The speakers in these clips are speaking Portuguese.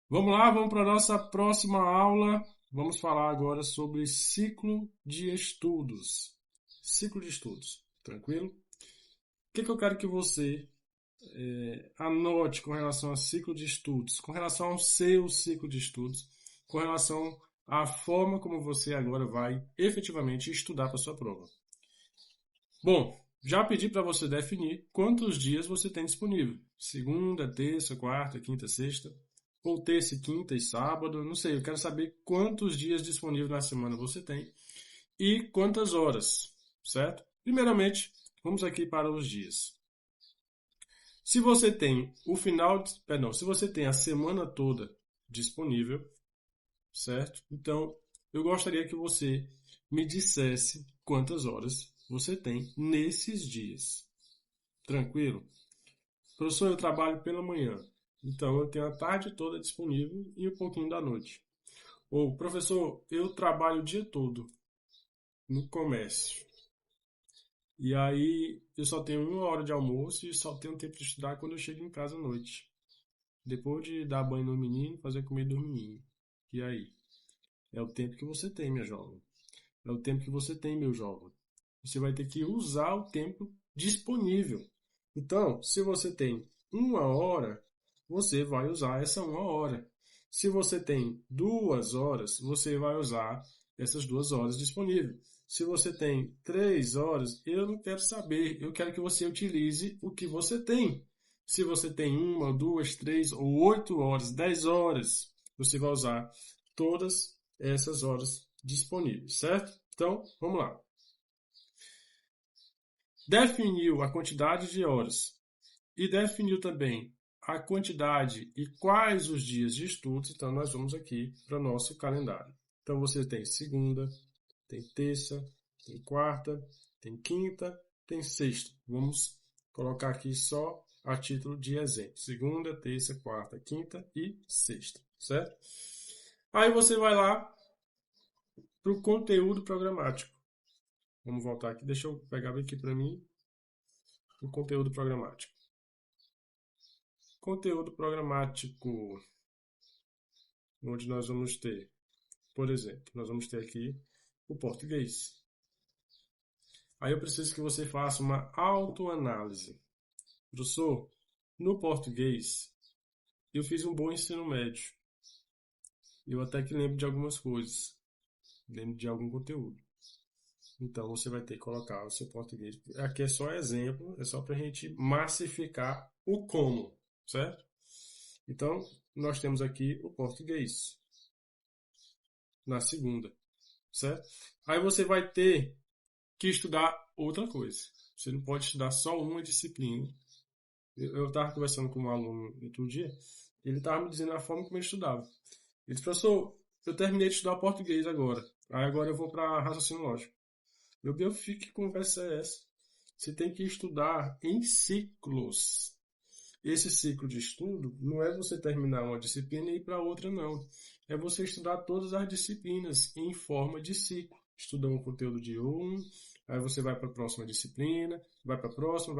Vamos lá, vamos para a nossa próxima aula. Vamos falar agora sobre ciclo de estudos. Ciclo de estudos, tranquilo? O que eu quero que você anote com relação a ciclo de estudos, com relação ao seu ciclo de estudos, com relação à forma como você agora vai efetivamente estudar para a sua prova. Bom, já pedi para você definir quantos dias você tem disponível. Segunda, terça, quarta, quinta, sexta. Ou terça, quinta e sábado. Não sei, eu quero saber quantos dias disponíveis na semana você tem e quantas horas, certo? Primeiramente, vamos aqui para os dias. Se você tem se você tem a semana toda disponível, certo? Então, eu gostaria que você me dissesse quantas horas você tem nesses dias. Tranquilo? Professor, eu trabalho pela manhã, então eu tenho a tarde toda disponível e um pouquinho da noite. Ou, professor, eu trabalho o dia todo no comércio. E aí eu só tenho 1 hora de almoço e só tenho tempo de estudar quando eu chego em casa à noite. Depois de dar banho no menino, fazer comida do menino. E aí? É o tempo que você tem, minha jovem. É o tempo que você tem, meu jovem. Você vai ter que usar o tempo disponível. Então, se você tem 1 hora, você vai usar essa 1 hora. Se você tem 2 horas, você vai usar essas 2 horas disponíveis. Se você tem 3 horas, eu não quero saber. Eu quero que você utilize o que você tem. Se você tem 1, 2, 3 ou 8 horas, 10 horas, você vai usar todas essas horas disponíveis, certo? Então, vamos lá. Definiu a quantidade de horas e definiu também a quantidade e quais os dias de estudos, então nós vamos aqui para o nosso calendário. Então você tem segunda, tem terça, tem quarta, tem quinta, tem sexta. Vamos colocar aqui só a título de exemplo. Segunda, terça, quarta, quinta e sexta, certo? Aí você vai lá para o conteúdo programático. Vamos voltar aqui, deixa eu pegar aqui para mim o conteúdo programático. Conteúdo programático, onde nós vamos ter, por exemplo, nós vamos ter aqui o português. Aí eu preciso que você faça uma autoanálise. Professor, no português, eu fiz um bom ensino médio. Eu até que lembro de algumas coisas, lembro de algum conteúdo. Então você vai ter que colocar o seu português. Aqui é só exemplo, é só para a gente massificar o como, certo? Então, nós temos aqui o português na segunda, certo? Aí você vai ter que estudar outra coisa. Você não pode estudar só uma disciplina. Eu estava conversando com um aluno outro dia, ele estava me dizendo a forma como ele estudava. Ele disse, professor, eu terminei de estudar português agora. Aí agora eu vou para raciocínio lógico. Meu Deus, que conversa é essa? Você tem que estudar em ciclos. Esse ciclo de estudo não é você terminar uma disciplina e ir para outra, não. É você estudar todas as disciplinas em forma de ciclo. Estuda um conteúdo de um, aí você vai para a próxima disciplina, vai para a próxima,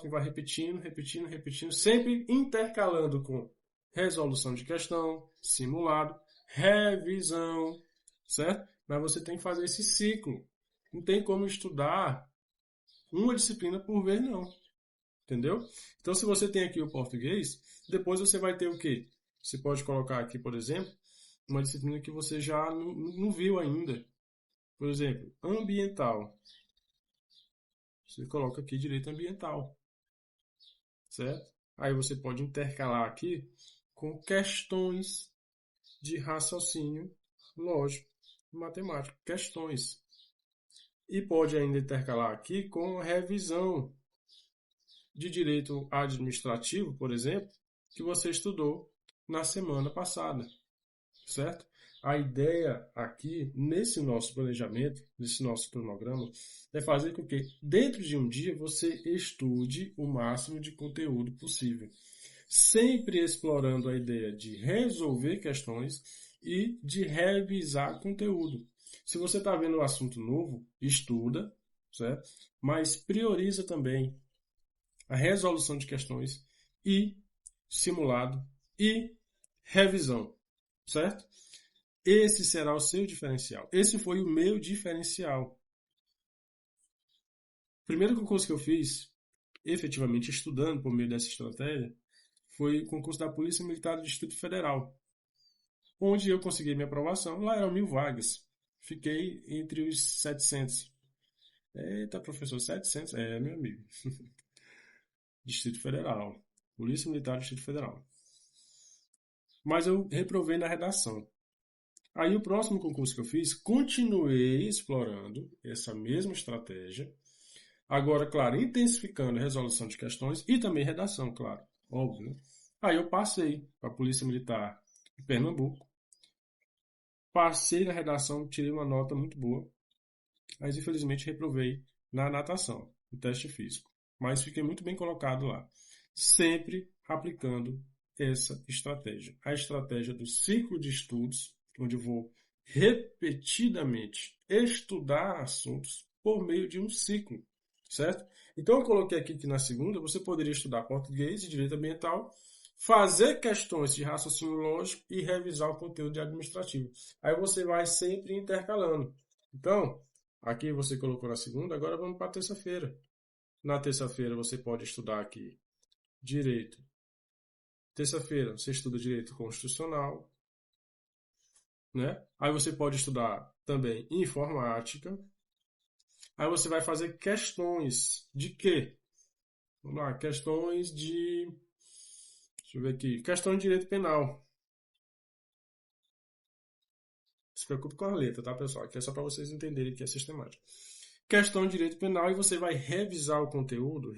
e vai repetindo, repetindo, repetindo, sempre intercalando com resolução de questão, simulado, revisão, certo? Mas você tem que fazer esse ciclo. Não tem como estudar uma disciplina por vez, não. Entendeu? Então, se você tem aqui o português, depois você vai ter o quê? Você pode colocar aqui, por exemplo, uma disciplina que você já não viu ainda. Por exemplo, ambiental. Você coloca aqui direito ambiental, certo? Aí você pode intercalar aqui com questões de raciocínio lógico, matemático, questões. E pode ainda intercalar aqui com revisão de direito administrativo, por exemplo, que você estudou na semana passada, certo? A ideia aqui, nesse nosso planejamento, nesse nosso cronograma, é fazer com que, dentro de um dia, você estude o máximo de conteúdo possível. Sempre explorando a ideia de resolver questões e de revisar conteúdo. Se você está vendo um assunto novo, estuda, certo? Mas prioriza também a resolução de questões e simulado e revisão, certo? Esse será o seu diferencial. Esse foi o meu diferencial. O primeiro concurso que eu fiz, efetivamente estudando por meio dessa estratégia, foi o concurso da Polícia Militar do Distrito Federal, onde eu consegui minha aprovação. Lá eram 1.000 vagas. Fiquei entre os 700. Eita, professor, 700? É, meu amigo. Distrito Federal. Polícia Militar do Distrito Federal. Mas eu reprovei na redação. Aí o próximo concurso que eu fiz, continuei explorando essa mesma estratégia. Agora, claro, intensificando a resolução de questões e também redação, claro. Óbvio, né? Aí eu passei para a Polícia Militar de Pernambuco. Passei na redação, tirei uma nota muito boa. Mas infelizmente reprovei na natação, no teste físico. Mas fiquei muito bem colocado lá. Sempre aplicando essa estratégia. A estratégia do ciclo de estudos, onde eu vou repetidamente estudar assuntos por meio de um ciclo, certo? Então eu coloquei aqui que na segunda você poderia estudar português e direito ambiental, fazer questões de raciocínio lógico e revisar o conteúdo de administrativo. Aí você vai sempre intercalando. Então, aqui você colocou na segunda, agora vamos para a terça-feira. Na terça-feira você pode estudar aqui direito. Terça-feira você estuda direito constitucional, né? Aí você pode estudar também informática. Aí você vai fazer questões de quê? Vamos lá, questões de... Deixa eu ver aqui. Questão de direito penal. Se preocupe com a letra, tá, pessoal? Aqui é só para vocês entenderem que é sistemático. Questão de direito penal e você vai revisar o conteúdo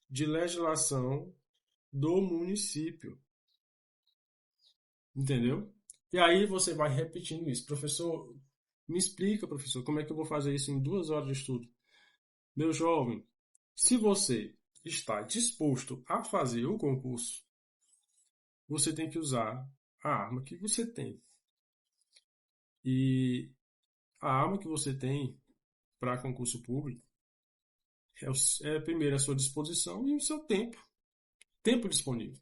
de legislação do município. Entendeu? E aí você vai repetindo isso. Professor, me explica, professor, como é que eu vou fazer isso em 2 horas de estudo? Meu jovem, se você está disposto a fazer o concurso, você tem que usar a arma que você tem. E a arma que você tem para concurso público primeiro a sua disposição e o seu tempo disponível,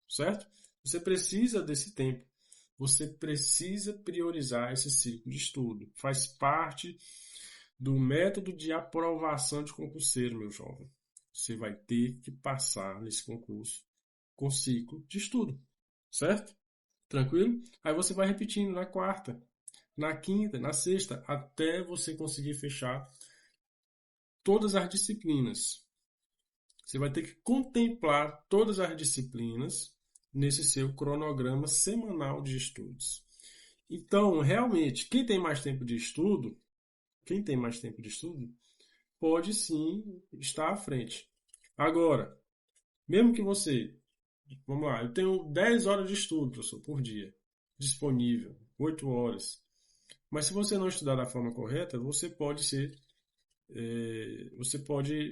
certo? Você precisa desse tempo. Você precisa priorizar esse ciclo de estudo. Faz parte do método de aprovação de concurseiro, meu jovem. Você vai ter que passar nesse concurso com ciclo de estudo, certo? Tranquilo? Aí você vai repetindo na quarta, na quinta, na sexta, até você conseguir fechar todas as disciplinas. Você vai ter que contemplar todas as disciplinas nesse seu cronograma semanal de estudos. Então, realmente, quem tem mais tempo de estudo, pode sim estar à frente. Agora, mesmo que você, vamos lá, eu tenho 10 horas de estudo, professor, por dia, disponível, 8 horas. Mas se você não estudar da forma correta, você pode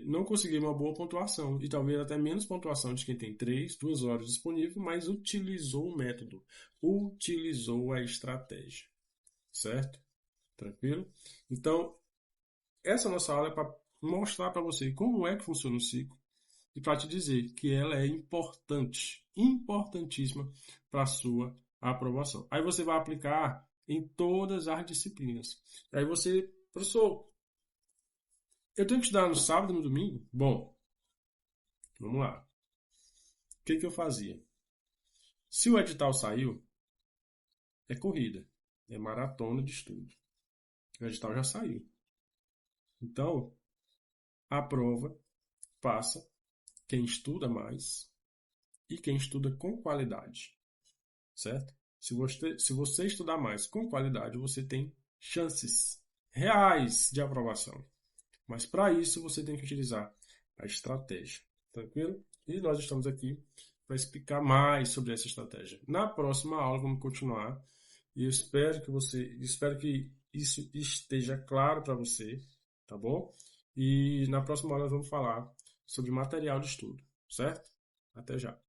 não conseguir uma boa pontuação e talvez até menos pontuação de quem tem 2 horas disponível, mas utilizou o método, utilizou a estratégia, certo? Tranquilo? Então, essa nossa aula é para mostrar para você como é que funciona o ciclo e para te dizer que ela é importante, importantíssima para a sua aprovação. Aí você vai aplicar em todas as disciplinas. Aí você, professor, eu tenho que estudar no sábado e no domingo? Bom, vamos lá. O que eu fazia? Se o edital saiu, é corrida, é maratona de estudo. O edital já saiu. Então, a prova passa quem estuda mais e quem estuda com qualidade, certo? Se você estudar mais com qualidade, você tem chances reais de aprovação. Mas para isso você tem que utilizar a estratégia, tranquilo? E nós estamos aqui para explicar mais sobre essa estratégia. Na próxima aula vamos continuar e eu espero que isso esteja claro para você, tá bom? E na próxima aula nós vamos falar sobre material de estudo, certo? Até já.